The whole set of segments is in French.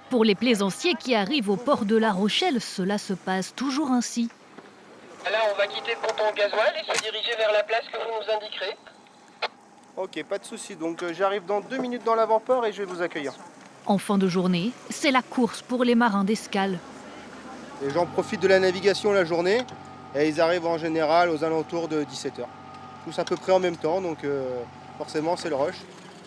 Pour les plaisanciers qui arrivent au port de La Rochelle, cela se passe toujours ainsi. Là, on va quitter le ponton gasoil et se diriger vers la place que vous nous indiquerez. Ok, pas de souci. Donc j'arrive dans 2 minutes dans l'avant-port et je vais vous accueillir. En fin de journée, c'est la course pour les marins d'escale. Les gens profitent de la navigation la journée et ils arrivent en général aux alentours de 17h. Tous à peu près en même temps, donc forcément c'est le rush.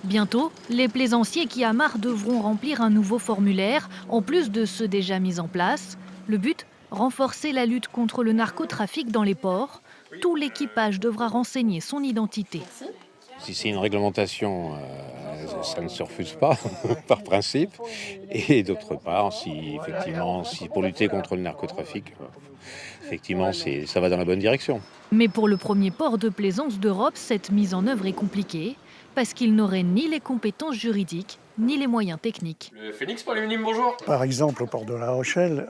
Bientôt, les plaisanciers qui amarrent devront remplir un nouveau formulaire, en plus de ceux déjà mis en place. Le but, renforcer la lutte contre le narcotrafic dans les ports. Tout l'équipage devra renseigner son identité. Si c'est une réglementation, ça ne se refuse pas, par principe. Et d'autre part, si pour lutter contre le narcotrafic, effectivement, ça va dans la bonne direction. Mais pour le premier port de plaisance d'Europe, cette mise en œuvre est compliquée, parce qu'il n'aurait ni les compétences juridiques, ni les moyens techniques. Le Phoenix pour les minimes, bonjour. Par exemple, au port de La Rochelle,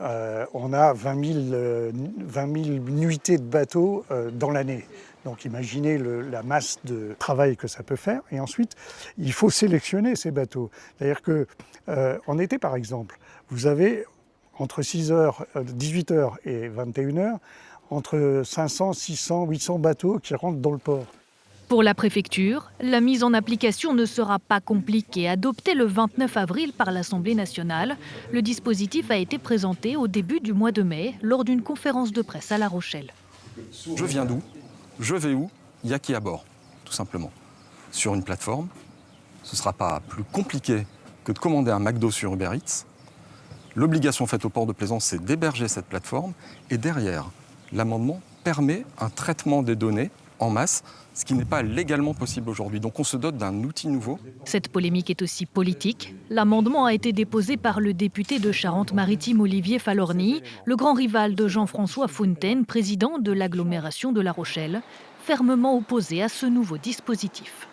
on a 20 000 nuitées de bateaux dans l'année. Donc imaginez la masse de travail que ça peut faire. Et ensuite, il faut sélectionner ces bateaux. C'est-à-dire qu'en été, par exemple, vous avez entre 18h et 21h, entre 500, 600, 800 bateaux qui rentrent dans le port. Pour la préfecture, la mise en application ne sera pas compliquée. Adopté le 29 avril par l'Assemblée nationale, le dispositif a été présenté au début du mois de mai lors d'une conférence de presse à La Rochelle. Je viens d'où ? Je vais où ? Il y a qui à bord, tout simplement. Sur une plateforme, ce ne sera pas plus compliqué que de commander un McDo sur Uber Eats. L'obligation faite au port de plaisance, c'est d'héberger cette plateforme. Et derrière, l'amendement permet un traitement des données en masse, ce qui n'est pas légalement possible aujourd'hui. Donc on se dote d'un outil nouveau. Cette polémique est aussi politique. L'amendement a été déposé par le député de Charente-Maritime Olivier Falorni, le grand rival de Jean-François Fontaine, président de l'agglomération de La Rochelle, fermement opposé à ce nouveau dispositif.